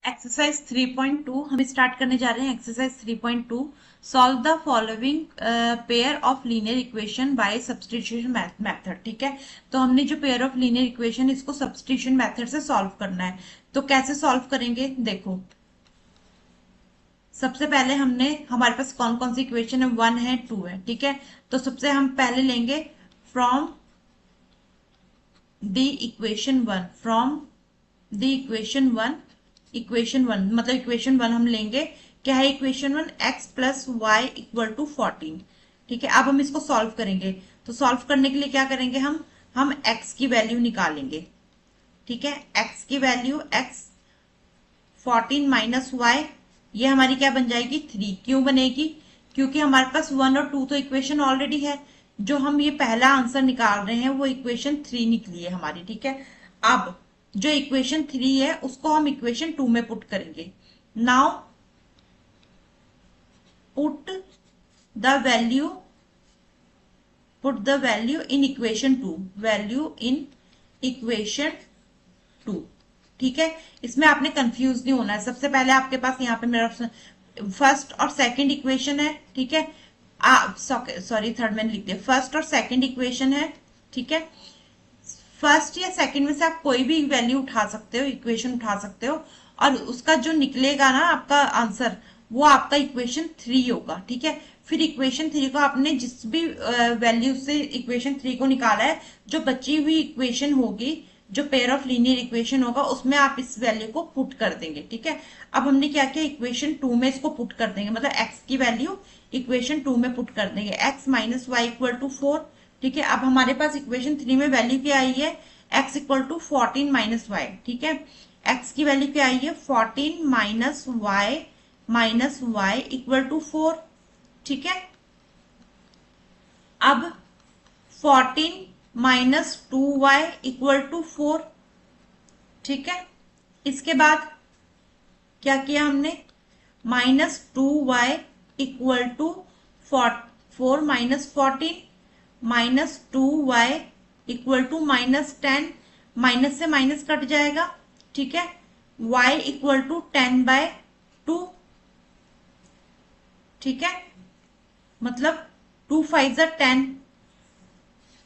Exercise 3.2 हम start करने जा रहे हैं। Exercise 3.2 solve the following pair of linear equation by substitution method. ठीक है, तो हमने जो पेयर ऑफ लीनियर इक्वेशन इसको सब्स्टिट्यूशन मेथड से सॉल्व करना है। तो कैसे सॉल्व करेंगे, देखो सबसे पहले हमारे पास कौन कौन सी इक्वेशन है, 1 है 2 है। ठीक है, तो सबसे हम पहले लेंगे from the equation 1, from the equation one मतलब इक्वेशन वन हम लेंगे। क्या है equation one? X plus y equal to 14। ठीक है, अब हम इसको सॉल्व करेंगे। तो सॉल्व करने के लिए क्या करेंगे, हम एक्स की वैल्यू निकालेंगे। ठीक है, एक्स की वैल्यू एक्स 14 माइनस वाई, ये हमारी क्या बन जाएगी 3। क्यों बनेगी? क्योंकि हमारे पास 1 और 2 तो इक्वेशन ऑलरेडी है। जो हम ये पहला आंसर निकाल रहे हैं वो इक्वेशन 3 निकली है हमारी। ठीक है, अब जो इक्वेशन 3 है उसको हम इक्वेशन 2 में पुट करेंगे। Now put the value in equation 2, value in equation 2। ठीक है, इसमें आपने कंफ्यूज नहीं होना है। सबसे पहले आपके पास यहाँ पे मेरा फर्स्ट और सेकंड इक्वेशन है। ठीक है, सॉरी थर्ड मैंने लिख दिया, फर्स्ट और सेकंड इक्वेशन है। ठीक है, फर्स्ट या सेकंड में से आप कोई भी वैल्यू उठा सकते हो, इक्वेशन उठा सकते हो, और उसका जो निकलेगा ना आपका आंसर, वो आपका इक्वेशन 3 होगा। ठीक है, फिर इक्वेशन 3 को आपने जिस भी वैल्यू से इक्वेशन 3 को निकाला है, जो बची हुई इक्वेशन होगी, जो पेयर ऑफ लीनियर इक्वेशन होगा, उसमें आप इस वैल्यू को पुट कर देंगे। ठीक है, अब हमने क्या किया, इक्वेशन 2 में इसको पुट कर देंगे, मतलब एक्स की वैल्यू इक्वेशन 2 में पुट कर देंगे। X minus y equal to 4। ठीक है, अब हमारे पास इक्वेशन 3 में वैल्यू क्या आई है, x equal to 14 minus y. ठीक है, x की वैल्यू क्या आई है 14 माइनस वाई इक्वल टू 4। ठीक है, अब 14 माइनस 2y इक्वल टू 4। ठीक है, इसके बाद क्या किया हमने, -2y equal to 4 minus 14, -2y equal to -10, minus से माइनस कट जाएगा। ठीक है, y इक्वल टू 10/2। ठीक है, मतलब 2 5 ज़ा 10।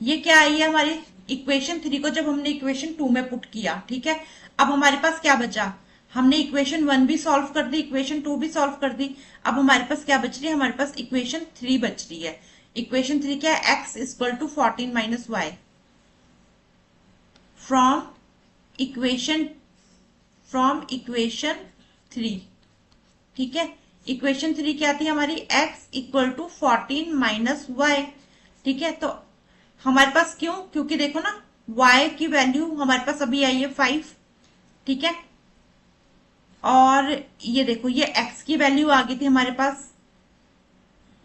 ये क्या आई है हमारी इक्वेशन 3 को जब हमने इक्वेशन 2 में पुट किया। ठीक है, अब हमारे पास क्या बचा, हमने इक्वेशन 1 भी सॉल्व कर दी, इक्वेशन 2 भी सॉल्व कर दी। अब हमारे पास क्या बच रही है, हमारे पास इक्वेशन 3 बच रही है। इक्वेशन 3 क्या है, x equal to 14 minus y from equation 3। ठीक है, इक्वेशन 3 क्या थी हमारी, x equal to 14 minus y. ठीक है, तो हमारे पास क्यों, क्योंकि देखो ना y की वैल्यू हमारे पास अभी आई है 5। ठीक है, और ये देखो ये x की वैल्यू आ गई थी हमारे पास,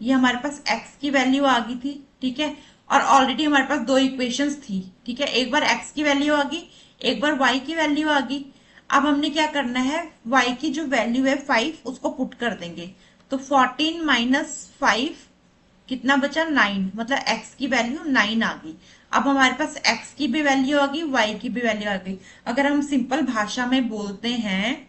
ये हमारे पास x की वैल्यू आ गई थी। ठीक है, और ऑलरेडी हमारे पास दो इक्वेशंस थी। ठीक है, एक बार x की वैल्यू आ गई, एक बार y की वैल्यू आ गई। अब हमने क्या करना है, y की जो वैल्यू है 5 उसको पुट कर देंगे। तो 14 माइनस 5 कितना बचा, 9, मतलब x की वैल्यू 9 आ गई। अब हमारे पास x की भी वैल्यू आ गई, y की भी वैल्यू आ गई। अगर हम सिंपल भाषा में बोलते हैं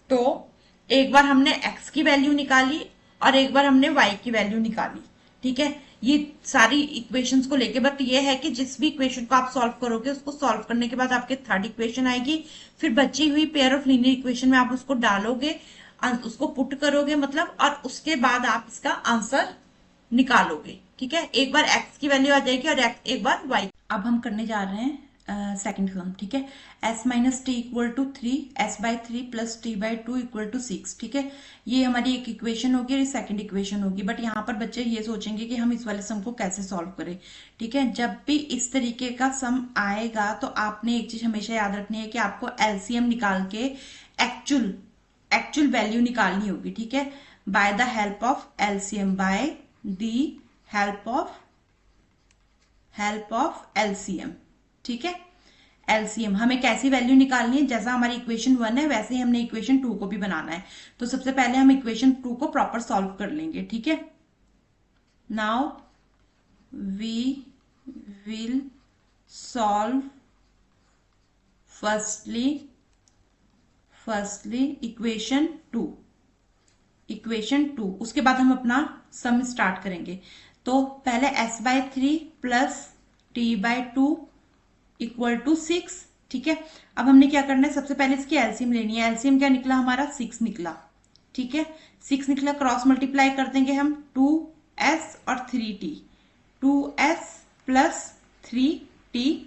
तो एक बार हमने x की वैल्यू निकाली और एक बार हमने y की वैल्यू निकाली। ठीक है, ये सारी इक्वेशंस को लेके, बट ये है कि जिस भी इक्वेशन को आप सॉल्व करोगे उसको सॉल्व करने के बाद आपके थर्ड इक्वेशन आएगी, फिर बची हुई पेयर ऑफ लीनियर इक्वेशन में आप उसको डालोगे, उसको पुट करोगे मतलब, और उसके बाद आप इसका आंसर निकालोगे। ठीक है, एक बार x की वैल्यू आ जाएगी और एक बार y। अब हम करने जा रहे हैं सेकंड सम। ठीक है, s minus t equal to 3, s/3 plus t/2 equal to 6। ठीक है, ये हमारी एक इक्वेशन होगी और सेकंड इक्वेशन होगी, बट यहाँ पर बच्चे ये सोचेंगे कि हम इस वाले सम को कैसे सॉल्व करें। ठीक है, जब भी इस तरीके का सम आएगा तो आपने एक चीज हमेशा याद रखनी है कि आपको एलसीएम निकाल के एक्चुअल वैल्यू निकालनी होगी। ठीक है, by the help of LCM, by the help of LCM. ठीक है, एलसीएम हमें कैसी वैल्यू निकालनी है, जैसा हमारी इक्वेशन 1 है वैसे ही हमने इक्वेशन 2 को भी बनाना है। तो सबसे पहले हम इक्वेशन 2 को प्रॉपर सॉल्व कर लेंगे। ठीक है, now we will solve firstly firstly equation two, उसके बाद हम अपना सम स्टार्ट करेंगे। तो पहले s/3 plus t/2 equal to 6। ठीक है, अब हमने क्या करना है, सबसे पहले इसकी एलसीएम लेनी है। एलसीएम क्या निकला हमारा, 6 निकला। ठीक है, 6 निकला, क्रॉस मल्टीप्लाई कर देंगे हम 2s और 3t, 2s plus 3t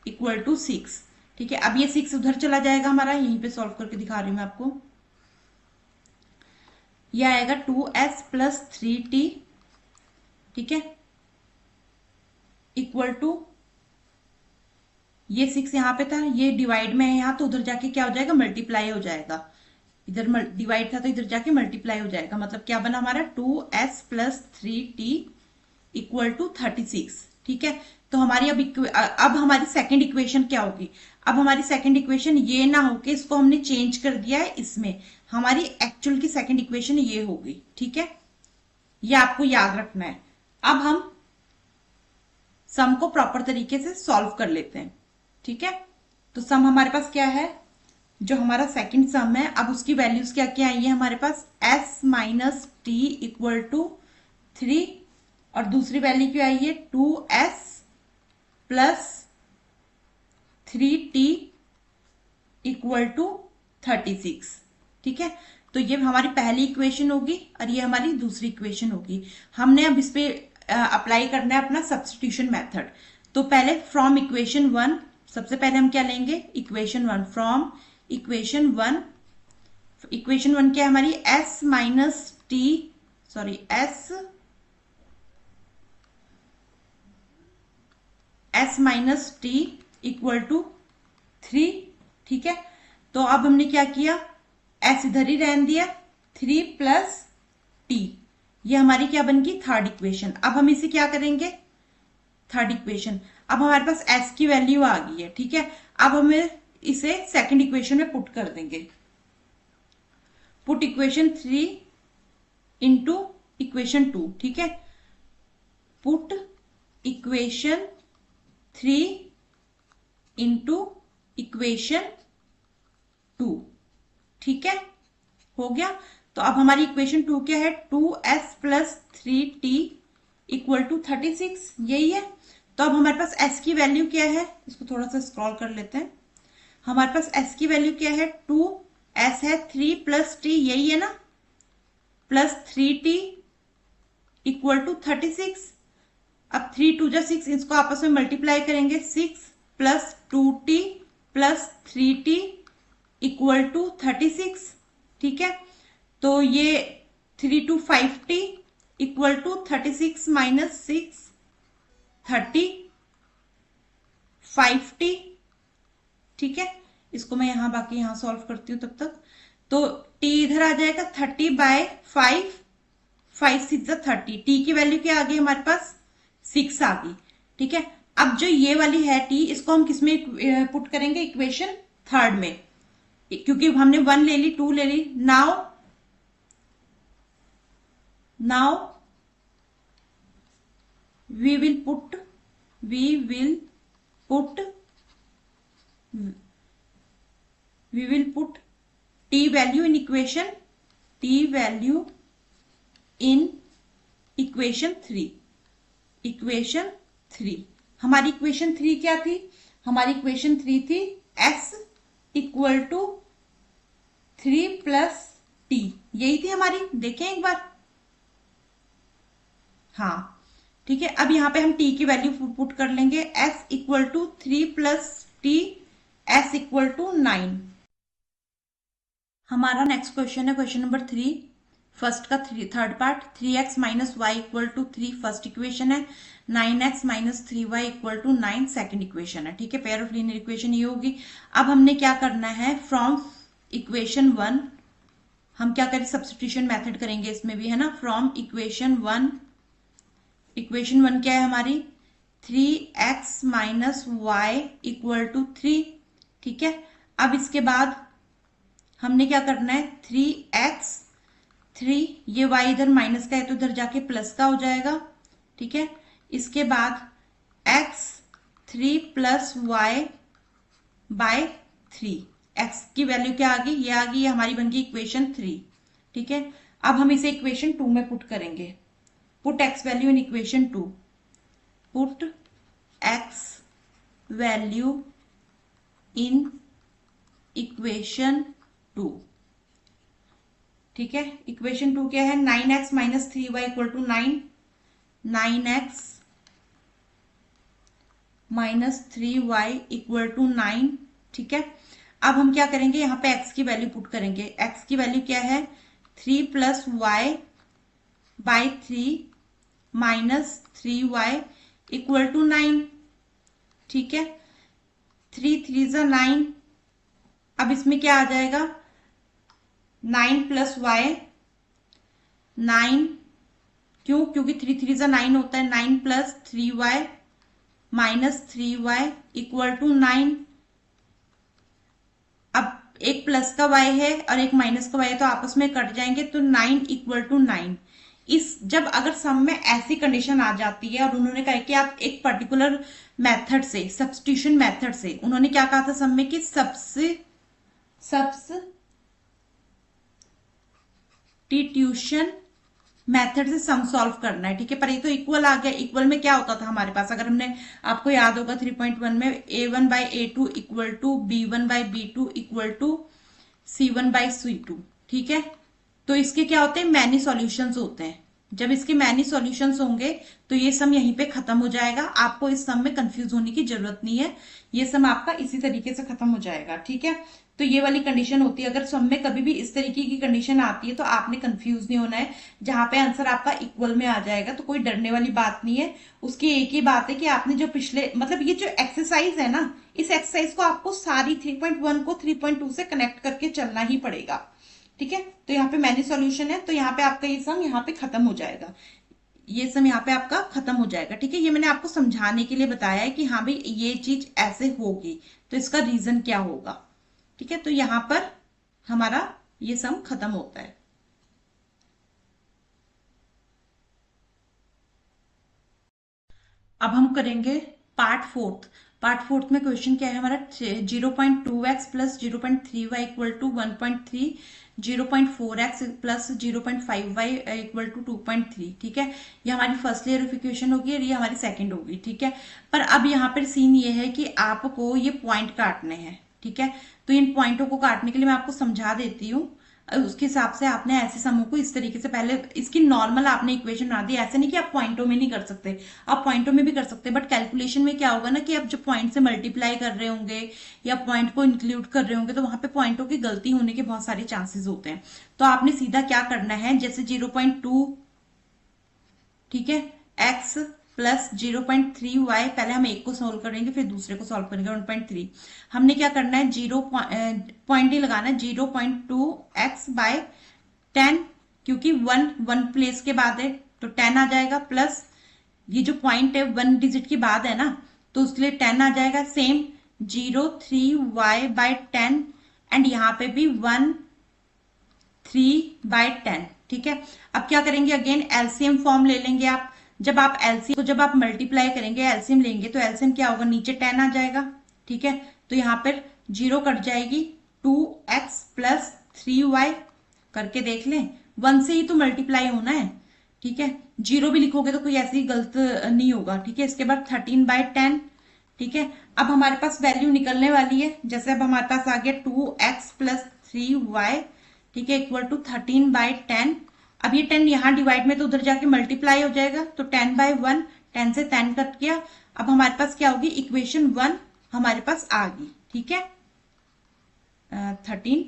equal to 6। ठीक है, अब ये 6 उधर चला जाएगा हमारा, यहीं पे सॉल्व करके दिखा रही हूं मैं आपको। ये आएगा 2s प्लस 3t, ठीक है, इक्वल टू, ये 6 यहां पे था, ये डिवाइड में है यहां, तो उधर जाके क्या हो जाएगा, मल्टीप्लाई हो जाएगा। इधर डिवाइड था तो इधर जाके मल्टीप्लाई हो जाएगा। मतलब क्या बना हमारा, 2s plus 3t equal to 36। ठीक है, तो हमारी अब हमारी सेकंड इक्वेशन क्या होगी, अब हमारी सेकंड इक्वेशन ये ना होके इसको हमने चेंज कर दिया है इसमें, हमारी एक्चुअल की सेकंड इक्वेशन ये होगी। ठीक है, ये आपको याद रखना है। अब हम सम को प्रॉपर तरीके से सॉल्व कर लेते हैं। ठीक है, तो सम हमारे पास क्या है, जो हमारा सेकंड सम है, अब उसकी वैल्यूज क्या क्या आई है हमारे पास, s minus t equal to 3, और दूसरी वैल्यू क्या आई है, 2s plus 3t equal to 36। ठीक है, तो ये हमारी पहली इक्वेशन होगी और ये हमारी दूसरी इक्वेशन होगी। हमने अब इस पे अप्लाई करना है अपना सब्स्टिट्यूशन मेथड। तो पहले फ्रॉम इक्वेशन 1, सबसे पहले हम क्या लेंगे, इक्वेशन 1, फ्रॉम इक्वेशन 1, इक्वेशन 1 क्या है हमारी, s minus t, sorry s minus t equal to 3। ठीक है, तो अब हमने क्या किया, s इधर ही रहने दिया, 3 प्लस t, ये हमारी क्या बन गई, थर्ड इक्वेशन। अब हम इसे क्या करेंगे, थर्ड इक्वेशन, अब हमारे पास s की वैल्यू आ गई है। ठीक है, अब हमें इसे सेकंड इक्वेशन में पुट कर देंगे। Put equation 3 into equation 2। ठीक है, पुट इक्वेशन 3 इंटू इक्वेशन 2। ठीक है, हो गया। तो अब हमारी इक्वेशन 2 क्या है, 2s plus 3t equal to 36, यही है। तो अब हमारे पास s की वैल्यू क्या है, इसको थोड़ा सा स्क्रॉल कर लेते हैं। हमारे पास s की वैल्यू क्या है, 2s है, 3 प्लस t, यही है ना, प्लस 3t इक्वल टू 36। अब 3 2 जा 6, इसको आपस में मल्टीप्लाई करेंगे, 6 plus 2t plus 3t equal to 36। ठीक है, तो ये 3 2 5t equal to 36 minus 6 35t। ठीक है, इसको मैं यहां बाकी यहां सॉल्व करती हूं तब तक। तो t इधर आ जाएगा 30/5, 5 6 30, t की वैल्यू क्या आ गई हमारे पास, 6 आ गई। ठीक है, अब जो ये वाली है t, इसको हम किसमें पुट करेंगे, इक्वेशन थर्ड में, क्योंकि हमने 1 ले ली, 2 ले ली। Now we will put t value in equation, equation 3। हमारी इक्वेशन 3 क्या थी, हमारी इक्वेशन 3 थी s equal to 3 plus t, यही थी हमारी, देखें एक बार। हाँ, ठीक है, अब यहां पे हम t की वैल्यू पुट कर लेंगे, s equal to 3 plus t, s equal to 9। हमारा नेक्स्ट क्वेश्चन है क्वेश्चन नंबर 3, फर्स्ट का third part. 3x minus y equal to 3 first equation है, 9x minus 3y equal to 9 second equation है। ठीक है, pair of linear equation ये होगी। अब हमने क्या करना है, फ्रॉम इक्वेशन 1 हम क्या करें, सब्स्टिट्यूशन मेथड करेंगे इसमें भी, है ना। फ्रॉम इक्वेशन 1, इक्वेशन 1 क्या है हमारी, 3x minus y equal to 3। ठीक है, अब इसके बाद हमने क्या करना है, 3x, 3, ये y इधर माइनस का है तो इधर जाके प्लस का हो जाएगा। ठीक है, इसके बाद x 3 plus y by 3, x की वैल्यू क्या आ गई, ये आ गई, हमारी बन गई इक्वेशन 3। ठीक है, अब हम इसे इक्वेशन 2 में पुट करेंगे। Put x value in equation 2, put x value in equation 2। ठीक है, इक्वेशन 2 क्या है, 9x minus 3y equal to 9, 9x minus 3y equal to 9। ठीक है, अब हम क्या करेंगे, यहाँ पे x की वैल्यू पुट करेंगे। x की वैल्यू क्या है, 3 plus y by 3 minus 3y equal to 9। ठीक है, 3 3 ज़ा 9। अब इसमें क्या आ जाएगा, 9 प्लस वाई, 9, क्यों, क्योंकि 3 3 ज़ा 9 होता है, 9 plus 3y minus 3y equal to 9। अब एक प्लस का y है और एक माइनस का y है तो आपस में कट जाएंगे, तो 9 इक्वल टू 9। इस जब अगर सम में ऐसी कंडीशन आ जाती है और उन्होंने कहा कि आप एक पर्टिकुलर मेथड से, सब्स्टिट्यूशन मेथड से, उन्होंने क्या कहा था सम में कि सब्स्टिट्यूशन मेथड से सम सॉल्व करना है। ठीक है, पर ये तो इक्वल आ गया। इक्वल में क्या होता था हमारे पास, अगर हमने, आपको याद होगा 3.1 में a1 by a2 equal to b1 by b2 equal to c1 by c2। ठीक है, तो इसके क्या होते हैं, मैनी सॉल्यूशंस होते हैं। जब इसके मैनी सॉल्यूशंस होंगे तो ये सम यहीं पे खत्म हो जाएगा। आपको इस सम में कंफ्यूज होने की जरूरत नहीं है, ये सम आपका इसी तरीके से खत्म हो जाएगा। ठीक है, तो ये वाली कंडीशन होती है। अगर सम में कभी भी इस तरीके की कंडीशन आती है तो आपने कंफ्यूज नहीं होना है, जहां पे आंसर आपका इक्वल में आ जाएगा तो कोई डरने वाली बात नहीं है। उसकी एक ही बात है कि आपने जो पिछले, मतलब ये जो एक्सरसाइज है ना, इस एक्सरसाइज को आपको सारी 3.1 को 3.2 से कनेक्ट करके चलना ही पड़ेगा। ठीक है, तो यहाँ पे मैनी सॉल्यूशन है, तो यहाँ पे आपका ये सम यहाँ पे खत्म हो जाएगा, ये सम यहाँ पे आपका खत्म हो जाएगा। ठीक है, ये मैंने आपको समझाने के लिए बताया है कि हाँ भाई ये चीज ऐसे होगी तो इसका रीजन क्या होगा। ठीक है, तो यहाँ पर हमारा ये सम खत्म होता है। अब हम करेंगे पार्ट फोर्थ। पार्ट फोर्थ में क्वेश्चन क्या है हमारा, 0.2x plus 0.3y equal to 1.3, 0.4x plus 0.5y equal to 2.3। ठीक है, ये हमारी फर्स्ट लेयर ऑफ इक्वेशन होगी और ये हमारी सेकंड होगी। ठीक है, पर अब यहाँ पर सीन ये है कि आपको ये पॉइंट काटने हैं। ठीक है, तो इन पॉइंटों को काटने के लिए मैं आपको समझा देती हूँ। उसके हिसाब से आपने ऐसे समूह को इस तरीके से, पहले इसकी नॉर्मल आपने इक्वेशन बना दी। ऐसे नहीं कि आप पॉइंटों में नहीं कर सकते, आप पॉइंटों में भी कर सकते, बट कैलकुलेशन में क्या होगा ना कि आप जब पॉइंट से मल्टीप्लाई कर रहे होंगे या पॉइंट को इंक्लूड कर रहे होंगे तो वहां पे पॉइंटों की गलती होने के बहुत सारे चांसेस होते हैं। तो आपने सीधा क्या करना है, जैसे 0.2, ठीक है, एक्स प्लस 0.3y, पहले हम एक को सोल्व करेंगे फिर दूसरे को सोल्व करेंगे 1.3। हमने क्या करना है, पॉइंट ही लगाना है, 0.2x बाय 10, क्योंकि 1 प्लेस के बाद है तो 10 आ जाएगा, प्लस ये जो पॉइंट है 1 डिजिट के बाद है ना तो उसके लिए 10 आ जाएगा। सेम 0.3y बाय 10 एंड यहाँ पे भी 1.3/10। ठीक है, अब क्या करेंगे, अगेन एलसीएम फॉर्म ले लेंगे आप। जब आप एलसीएम को जब आप मल्टीप्लाई करेंगे, एलसीएम लेंगे तो एलसीएम क्या होगा, नीचे 10 आ जाएगा। ठीक है, तो यहाँ पर 0 कट जाएगी, 2x प्लस 3y करके देख लें, 1 से ही तो मल्टीप्लाई होना है। ठीक है, 0 भी लिखोगे तो कोई ऐसी गलत नहीं होगा। ठीक है, इसके बाद 13/10। ठीक है, अब हमारे पास वैल्यू निकलने वाली है, जैसे अब हमारे पास आ गया 2x प्लस 3y, ठीक है, इक्वल टू 13/10। अब ये 10 यहाँ डिवाइड में तो उधर जाके मल्टीप्लाई हो जाएगा, तो 10/1, 10 से 10 कट गया। अब हमारे पास क्या होगी, इक्वेशन 1 हमारे पास आ गई। ठीक है, 13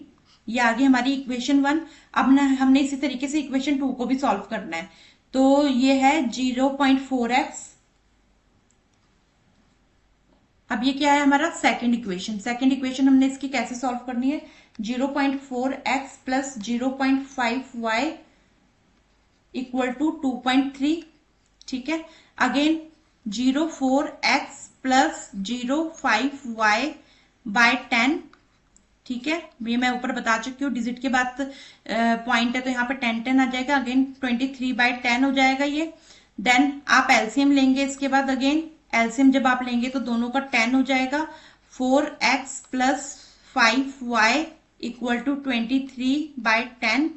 ये आ गई हमारी इक्वेशन 1। अब हमने इसी तरीके से इक्वेशन 2 को भी सॉल्व करना है, तो ये है 0.4x। अब ये क्या है हमारा सेकंड इक्वेशन। सेकंड इक्वेशन हमने इसकी कैसे सॉल्व करनी है, 0.4x plus 0.5y equal to 2.3। ठीक है, again 0.4x plus 0.5y bye 10। ठीक है, ये मैं ऊपर बता चुकी हूँ, डिजिट के बाद पॉइंट है तो यहाँ पे 10 आ जाएगा, अगेन 23/10 हो जाएगा ये। देन आप एलसीएम लेंगे, इसके बाद अगेन एलसीएम जब आप लेंगे तो दोनों का 10 हो जाएगा, 4x plus 5y equal to 23/10।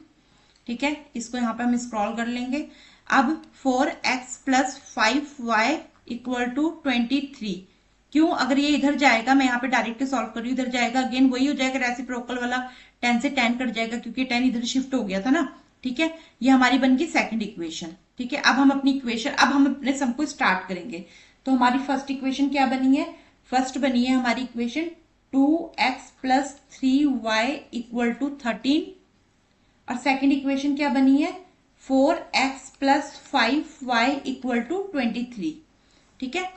ठीक है, इसको यहाँ पे हम स्क्रॉल कर लेंगे। अब 4x plus 5y equal to 23। क्यों? अगर ये इधर जाएगा, मैं यहाँ पे डायरेक्ट सॉल्व कर रही हूँ, इधर जाएगा अगेन वही हो जाएगा, रेसिप्रोकल वाला 10 से 10 कट जाएगा क्योंकि 10 इधर शिफ्ट हो गया था ना। ठीक है, ये हमारी बन गई सेकंड इक्वेशन। ठीक है, अब हम अपनी इक्वेशन, अब हम अपने सम को स्टार्ट करेंगे। तो हमारी फर्स्ट इक्वेशन क्या बनी है? फर्स्ट बनी है हमारी equation 2x plus 3y equal to 13। और सेकंड इक्वेशन क्या बनी है? 4x plus 5y equal to 23। ठीक है,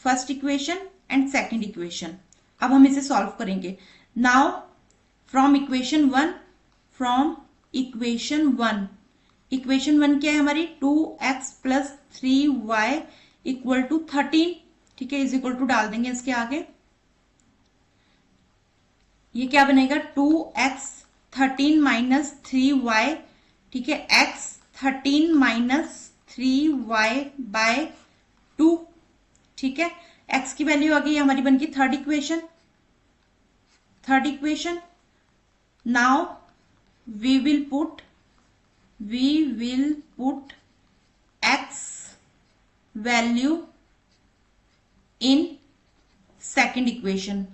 first equation and second equation. अब हम इसे सॉल्व करेंगे। Now from equation one, equation one क्या है हमारी? 2x plus 3y equal to 13। ठीक है, इज इक्वल टू डाल देंगे इसके आगे। ये क्या बनेगा? 2x 13 minus 3y। ठीक है, x 13 माइनस 3y बाय 2। ठीक है, x की वैल्यू आ गई हमारी बनकी third equation. Now we will put x value in second equation.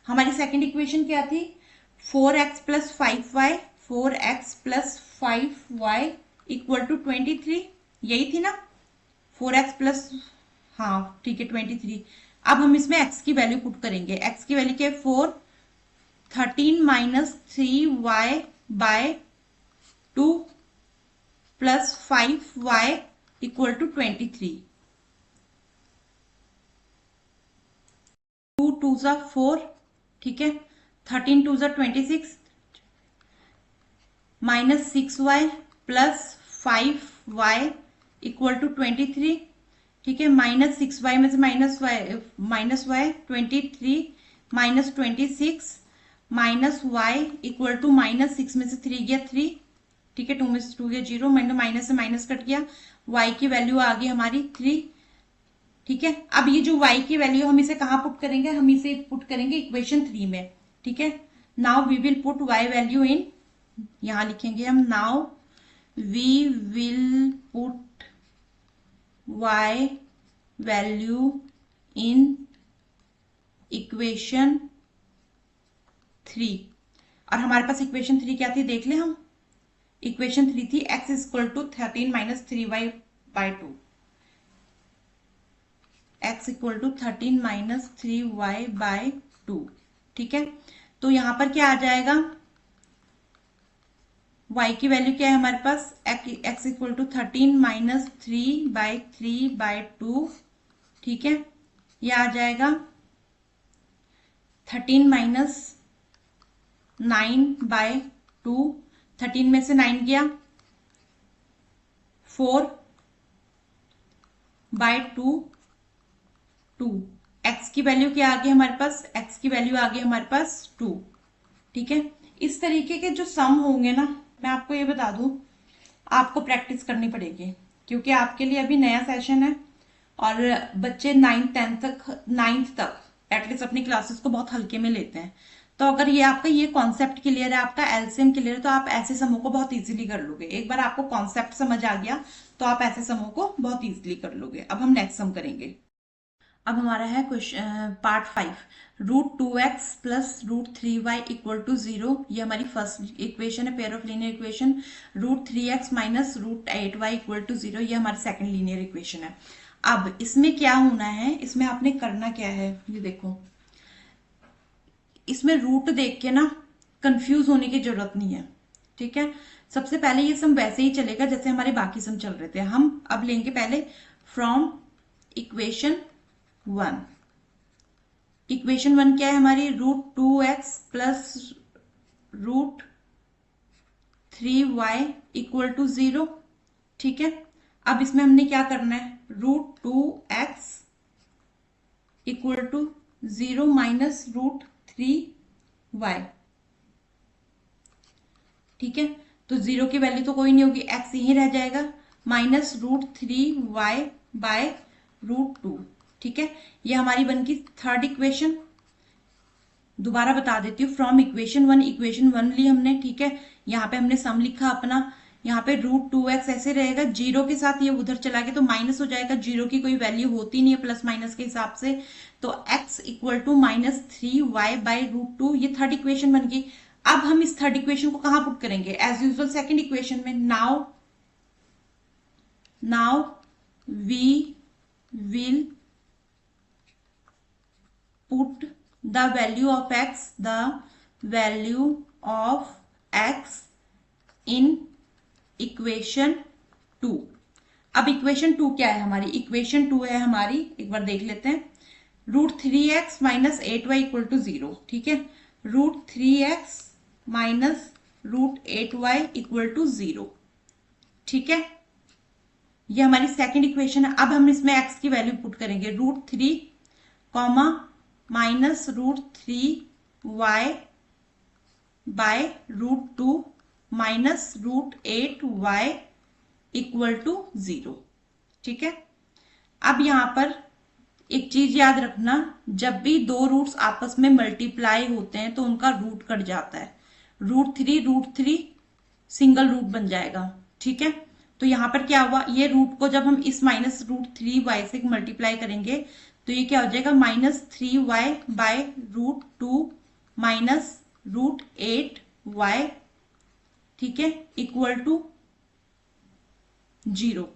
हमारी सेकंड इक्वेशन क्या थी? 4x plus 5y equal to 23। यही थी ना? 4x प्लस, हाँ ठीक है 23। अब हम इसमें x की वैल्यू पुट करेंगे। x की वैल्यू क्या है? 13 minus 3y by 2 plus 5y equal to 23। 2 2 ज़ा 4। ठीक है, 13 2 ज़ा 26 minus 6y plus 5y equal to 23। ठीक है, माइनस 6y में से minus y 23 minus 26 minus y equal to minus 6 में से 3 गया 3। ठीक है, 2 में से 2 गया 0, माइनस से माइनस कट गया। y की वैल्यू आ गई हमारी 3। ठीक है, अब ये जो y की वैल्यू हम इसे कहाँ पुट करेंगे? हम इसे पुट करेंगे इक्वेशन 3 में। ठीक है, now we will put y value in, यहां लिखेंगे हम, now we will put y value in equation 3। और हमारे पास इक्वेशन 3 क्या थी देख ले हम। इक्वेशन 3 थी x equal to 13 minus 3y by 2। x equal to 13 minus 3y by 2। ठीक है, तो यहां पर क्या आ जाएगा? y की वैल्यू क्या है हमारे पास? x equal to 13 minus 3 by 2। ठीक है, यह आ जाएगा 13 माइनस 9 बाय 2। 13 में से 9 गया, 4 बाय 2 2। x की वैल्यू क्या आ गई हमारे पास? x की वैल्यू आ गई हमारे पास 2। ठीक है, इस तरीके के जो सम होंगे ना, मैं आपको ये बता दूं, आपको प्रैक्टिस करनी पड़ेगी क्योंकि आपके लिए अभी नया सेशन है और बच्चे 9th तक एटलीस्ट अपनी क्लासेस को बहुत हल्के में लेते हैं। तो अगर ये आपका ये कॉन्सेप्ट क्लियर है, आपका एलसीएम क्लियर है, तो आप ऐसे समूह को बहुत इजीली कर लोगे। एक बार आपको कॉन्सेप्ट समझ आ गया तो आप ऐसे समूह को बहुत इजीली कर लोगे। अब हम नेक्स्ट सम करेंगे। अब हमारा है question part 5, √2x plus √3y equal to 0। ये हमारी फर्स्ट इक्वेशन है, pair of linear equation. √3x minus √8y equal to 0, ये हमारी सेकंड लीनियर इक्वेशन है। अब इसमें क्या होना है, इसमें आपने करना क्या है, ये देखो, इसमें रूट देख के ना कंफ्यूज होने की जरूरत नहीं है। ठीक है, सबसे पहले ये सम वैसे ही चलेगा जैसे हमारे बाकी सम चल रहे थे। हम अब लेंगे पहले फ्रॉम इक्वेशन 1। इक्वेशन 1 क्या है हमारी? √2x plus √3y equal to 0। ठीक है, अब इसमें हमने क्या करना है? √2x equal to 0 minus √3y। ठीक है, तो 0 की वैल्यू तो कोई नहीं होगी, x यहीं रह जाएगा, माइनस √3y बाय √2। ठीक है, ये हमारी बनकी थर्ड इक्वेशन। दोबारा बता देती हूँ, फ्रॉम इक्वेशन 1, इक्वेशन 1 ली हमने, ठीक है। यहाँ पे हमने सम लिखा अपना, यहाँ पे √2x ऐसे रहेगा, जीरो के साथ ये उधर चला गया तो माइनस हो जाएगा, जीरो की कोई वैल्यू होती नहीं है प्लस माइनस के हिसाब से, तो x इक्वल टू -3y/√2, ये थर्ड इक्वेशन बन गई। अब हम इस थर्ड इक्वेशन को कहाँ पुट करेंगे, एज यूजुअल सेकंड इक्वेशन में। Now we will put the value of x in equation 2। अब इक्वेशन 2 क्या है हमारी, इक्वेशन 2 है हमारी, एक बार देख लेते हैं, √3x - 8y इक्वल टू 0, ठीक है। √3x - √8y इक्वल टू 0, ठीक है। ये हमारी सेकंड इक्वेशन है। अब हम इसमें x की वैल्यू पुट करेंगे, √3 -√3y/√2 -√8y इक्वल टू 0, ठीक है। अब यहां पर एक चीज याद रखना, जब भी दो रूट्स आपस में मल्टीप्लाई होते हैं तो उनका रूट कट जाता है, √3 सिंगल रूट बन जाएगा, ठीक है। तो यहां पर क्या हुआ, ये रूट को जब हम इस -√3y से मल्टीप्लाई करेंगे तो ये क्या हो जाएगा, -3y/√2 -√8y, ठीक है, इक्वल टू 0,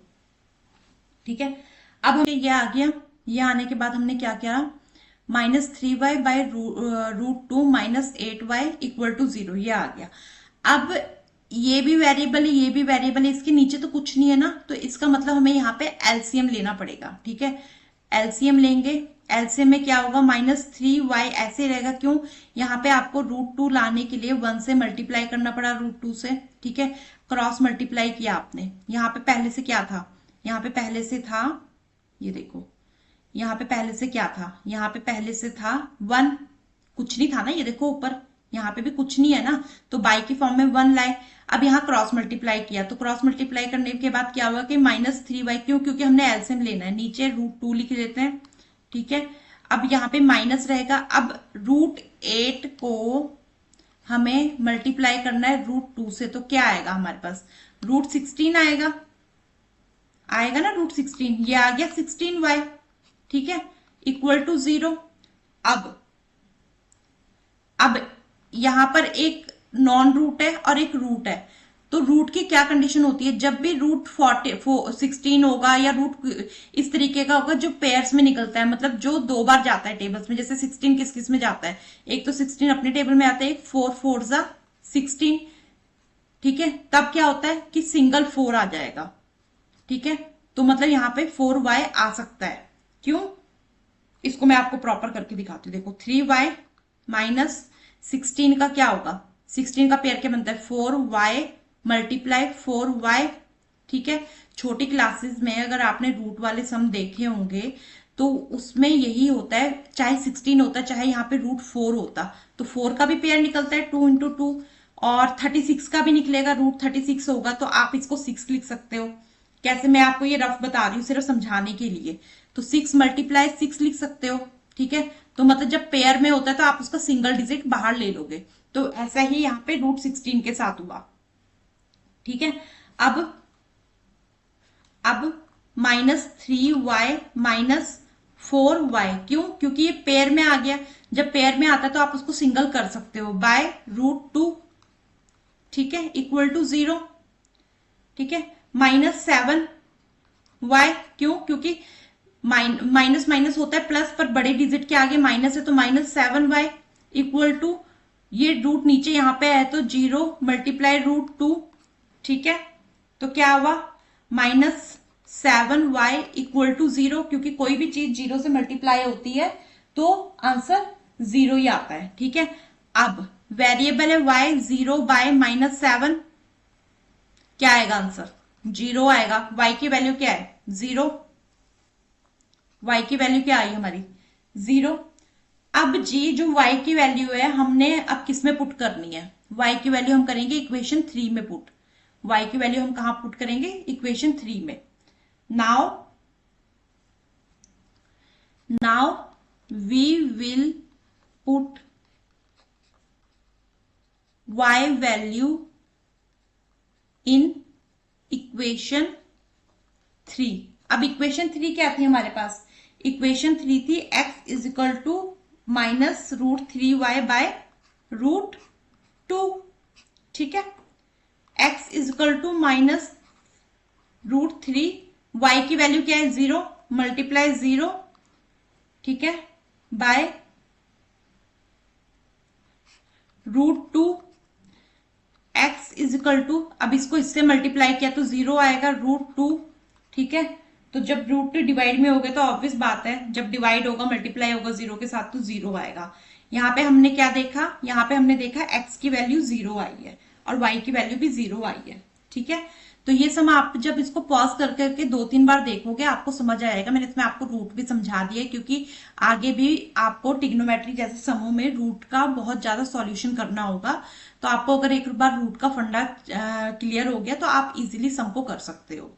ठीक है। अब हमें ये आ गया, ये आने के बाद हमने क्या किया, -3y/√2 -8y इक्वल टू 0, ये आ गया। अब ये भी वेरिएबल है, ये भी वेरिएबल है, इसके नीचे तो कुछ नहीं है ना, तो इसका मतलब हमें यहाँ पे एलसीएम लेना पड़ेगा, ठीक है। एलसीएम लेंगे, एलसीएम में क्या होगा, -3y ऐसे रहेगा, क्यों, यहाँ पे आपको √2 लाने के लिए 1 से मल्टीप्लाई करना पड़ा, √2 से, ठीक है, क्रॉस मल्टीप्लाई किया आपने। यहाँ पे पहले से क्या था, यहाँ पे पहले से था, ये देखो, यहाँ पे पहले से क्या था, यहाँ पे पहले से था 1, कुछ नहीं था ना, ये देखो ऊपर, यहाँ पे भी कुछ नहीं है ना, तो बाई की फॉर्म में 1 लाए। अब यहाँ क्रॉस मल्टीप्लाई किया, तो क्रॉस मल्टीप्लाई करने के बाद क्या हुआ कि -3y, क्यों, क्योंकि हमने एलसीएम लेना है, नीचे √2 लिख देते हैं, ठीक है। अब यहाँ पे माइनस रहेगा, अब √8 को हमें मल्टीप्लाई करना है √2 से, तो क्या आएगा हमारे पास, √16 आएगा, आएगा ना √16, ये आ गया 16y, ठीक है, इक्वल टू 0। अब यहां पर एक नॉन रूट है और एक रूट है, तो रूट की क्या कंडीशन होती है, जब भी √16 होगा या रूट इस तरीके का होगा जो पेयर्स में निकलता है, मतलब जो 2 बार जाता है टेबल्स में, जैसे 16 किस किस में जाता है, एक तो 16 अपने टेबल में आता है, एक 4 4 16, ठीक है, तब क्या होता है कि सिंगल 4 आ जाएगा, ठीक है। तो मतलब यहाँ पे 4y आ सकता है, क्यों, इसको मैं आपको प्रॉपर करके दिखाती हूँ, देखो 3y -16 का क्या होगा, 16 का पेयर क्या बनता है, 4y × 4y, ठीक है। छोटी क्लासेस में अगर आपने रूट वाले सम देखे होंगे तो उसमें यही होता है, चाहे 16 होता है चाहे यहाँ पे √4 होता, तो 4 का भी पेयर निकलता है 2 × 2, और 36 का भी निकलेगा, √36 होगा, तो आप इसको 6 लिख सकते हो। कैसे, मैं आपको ये रफ बता रही हूँ सिर्फ समझाने के लिए, तो 6 × 6 लिख सकते हो, ठीक है। तो मतलब जब पेयर में होता है तो आप उसका सिंगल डिजिट बाहर ले लोगे, तो ऐसा ही यहाँ पे √16 के साथ हुआ, ठीक है। अब -3y - 4y, क्यों, क्योंकि ये पेयर में आ गया, जब पेयर में आता है तो आप उसको सिंगल कर सकते हो, बाय √2, ठीक है, इक्वल टू 0, ठीक है। -7y, क्यों, क्योंकि माइनस माइनस होता है प्लस, पर बड़े डिजिट के आगे माइनस है, तो -7y इक्वल टू, ये रूट नीचे यहाँ पे है तो 0 × √2, ठीक है। तो क्या हुआ, -7y इक्वल टू 0, क्योंकि कोई भी चीज 0 से मल्टीप्लाई होती है तो आंसर 0 ही आता है, ठीक है। अब वेरिएबल है y, 0/-7, क्या आएगा आंसर, 0 आएगा। y की वैल्यू क्या है, 0, y की वैल्यू क्या आई हमारी, 0। अब जी जो y की वैल्यू है हमने अब किस में पुट करनी है, y की वैल्यू हम करेंगे इक्वेशन 3 में पुट, y की वैल्यू हम कहां पुट करेंगे, इक्वेशन 3 में। Now we will put y value in equation 3। अब इक्वेशन 3 क्या थी हमारे पास? इक्वेशन 3 थी x is equal to -√3y by √2। ठीक है, x is equal to -√3, y की वैल्यू क्या है 0, मल्टीप्लाई 0, ठीक है, by √2। x is equal to, अब इसको इससे मल्टीप्लाई किया तो 0 आएगा, √2। ठीक है, तो जब √2 डिवाइड में हो गए तो ऑब्वियस बात है जब डिवाइड होगा मल्टीप्लाई होगा 0 के साथ तो 0 आएगा। यहाँ पे हमने क्या देखा? यहाँ पे हमने देखा x की वैल्यू 0 आई है और y की वैल्यू भी 0 आई है। ठीक है, तो ये सम आप जब इसको पॉज कर करके 2-3 बार देखोगे आपको समझ आएगा। मैंने इसमें आपको रूट भी समझा दिया है क्योंकि आगे भी आपको ट्रिग्नोमेट्री जैसे समूह में रूट का बहुत ज्यादा सॉल्यूशन करना होगा। तो आपको अगर एक बार रूट का फंडा क्लियर हो गया तो आप इजीली सम को कर सकते हो।